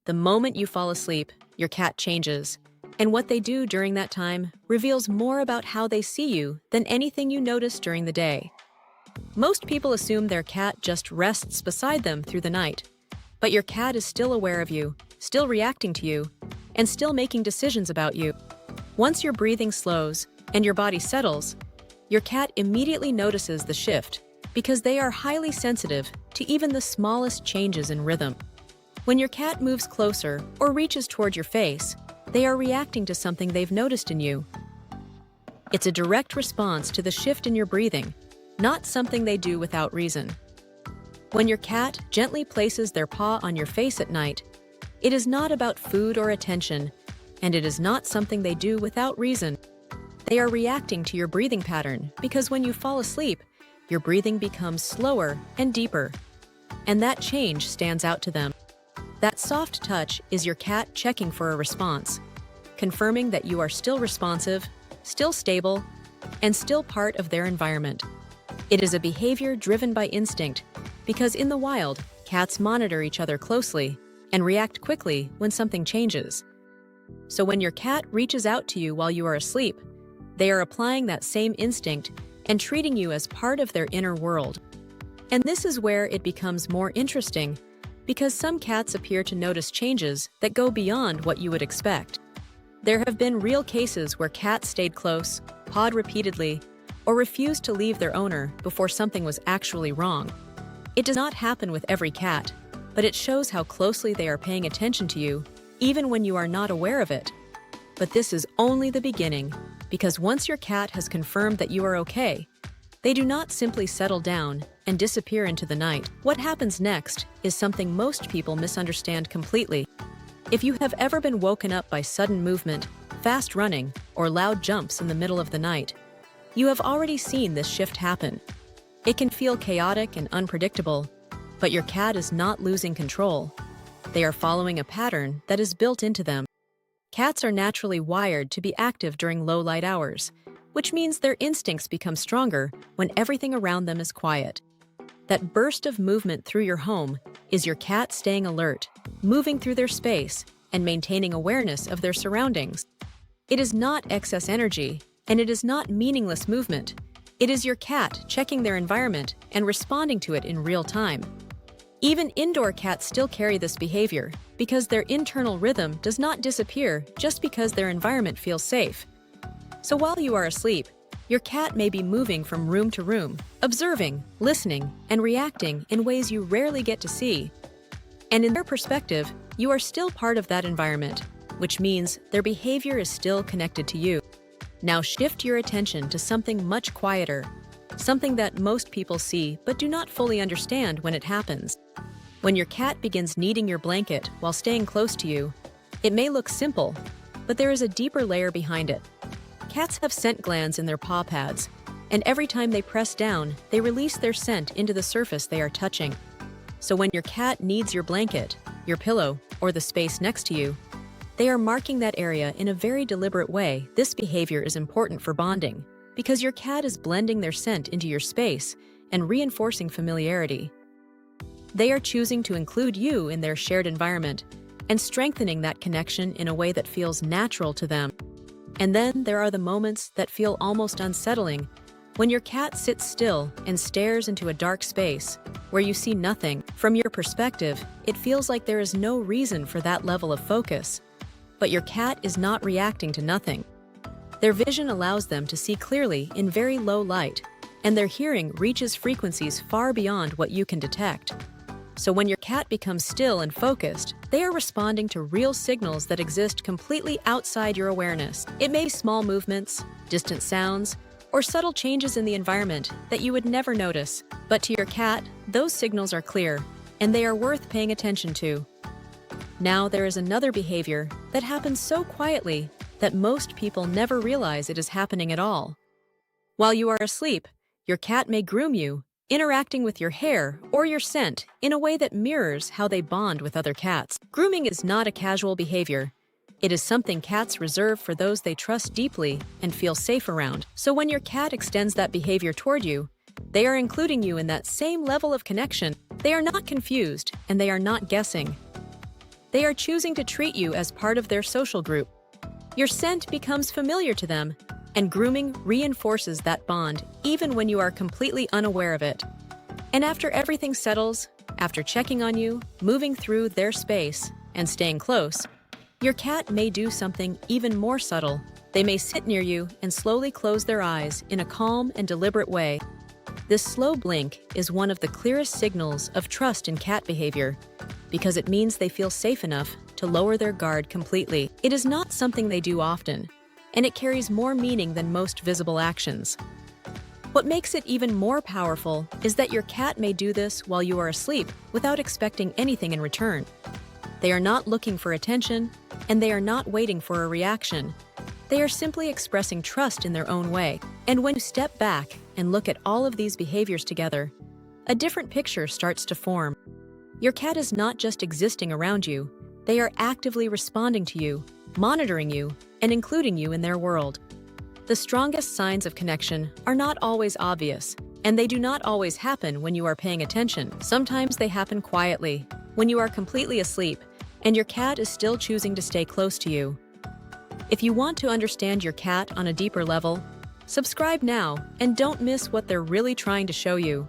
The moment you fall asleep, your cat changes. And what they do during that time reveals more about how they see you than anything you notice during the day. Most people assume their cat just rests beside them through the night. But your cat is still aware of you, still reacting to you, and still making decisions about you. Once your breathing slows and your body settles, your cat immediately notices the shift because they are highly sensitive to even the smallest changes in rhythm. When your cat moves closer or reaches toward your face, they are reacting to something they've noticed in you. It's a direct response to the shift in your breathing, not something they do without reason. When your cat gently places their paw on your face at night, it is not about food or attention, and it is not something they do without reason. They are reacting to your breathing pattern because when you fall asleep, your breathing becomes slower and deeper, and that change stands out to them. That soft touch is your cat checking for a response, confirming that you are still responsive, still stable, and still part of their environment. It is a behavior driven by instinct because in the wild, cats monitor each other closely and react quickly when something changes. So when your cat reaches out to you while you are asleep, they are applying that same instinct and treating you as part of their inner world. And this is where it becomes more interesting because some cats appear to notice changes that go beyond what you would expect. There have been real cases where cats stayed close, pawed repeatedly, or refused to leave their owner before something was actually wrong. It does not happen with every cat, but it shows how closely they are paying attention to you, even when you are not aware of it. But this is only the beginning, because once your cat has confirmed that you are okay, they do not simply settle down and disappear into the night. What happens next is something most people misunderstand completely. If you have ever been woken up by sudden movement, fast running, or loud jumps in the middle of the night, you have already seen this shift happen. It can feel chaotic and unpredictable, but your cat is not losing control. They are following a pattern that is built into them. Cats are naturally wired to be active during low light hours, which means their instincts become stronger when everything around them is quiet. That burst of movement through your home is your cat staying alert, moving through their space, and maintaining awareness of their surroundings. It is not excess energy, and it is not meaningless movement. It is your cat checking their environment and responding to it in real time. Even indoor cats still carry this behavior because their internal rhythm does not disappear just because their environment feels safe. So while you are asleep, your cat may be moving from room to room, observing, listening, and reacting in ways you rarely get to see. And in their perspective, you are still part of that environment, which means their behavior is still connected to you. Now shift your attention to something much quieter, something that most people see but do not fully understand when it happens. When your cat begins kneading your blanket while staying close to you, it may look simple, but there is a deeper layer behind it. Cats have scent glands in their paw pads, and every time they press down, they release their scent into the surface they are touching. So when your cat kneads your blanket, your pillow, or the space next to you, they are marking that area in a very deliberate way. This behavior is important for bonding, because your cat is blending their scent into your space and reinforcing familiarity. They are choosing to include you in their shared environment and strengthening that connection in a way that feels natural to them. And then there are the moments that feel almost unsettling, when your cat sits still and stares into a dark space where you see nothing. From your perspective, it feels like there is no reason for that level of focus. But your cat is not reacting to nothing. Their vision allows them to see clearly in very low light, and their hearing reaches frequencies far beyond what you can detect. So when your cat becomes still and focused, they are responding to real signals that exist completely outside your awareness. It may be small movements, distant sounds, or subtle changes in the environment that you would never notice. But to your cat, those signals are clear, and they are worth paying attention to. Now there is another behavior that happens so quietly that most people never realize it is happening at all. While you are asleep, your cat may groom you, interacting with your hair or your scent in a way that mirrors how they bond with other cats. Grooming is not a casual behavior. It is something cats reserve for those they trust deeply and feel safe around. So when your cat extends that behavior toward you, they are including you in that same level of connection. They are not confused, and they are not guessing. They are choosing to treat you as part of their social group. Your scent becomes familiar to them, and grooming reinforces that bond even when you are completely unaware of it. And after everything settles, after checking on you, moving through their space, and staying close, your cat may do something even more subtle. They may sit near you and slowly close their eyes in a calm and deliberate way. This slow blink is one of the clearest signals of trust in cat behavior, because it means they feel safe enough to lower their guard completely. It is not something they do often, and it carries more meaning than most visible actions. What makes it even more powerful is that your cat may do this while you are asleep without expecting anything in return. They are not looking for attention, and they are not waiting for a reaction. They are simply expressing trust in their own way. And when you step back and look at all of these behaviors together, a different picture starts to form. Your cat is not just existing around you, they are actively responding to you, monitoring you, and including you in their world. The strongest signs of connection are not always obvious, and they do not always happen when you are paying attention. Sometimes they happen quietly, when you are completely asleep, and your cat is still choosing to stay close to you. If you want to understand your cat on a deeper level, subscribe now and don't miss what they're really trying to show you.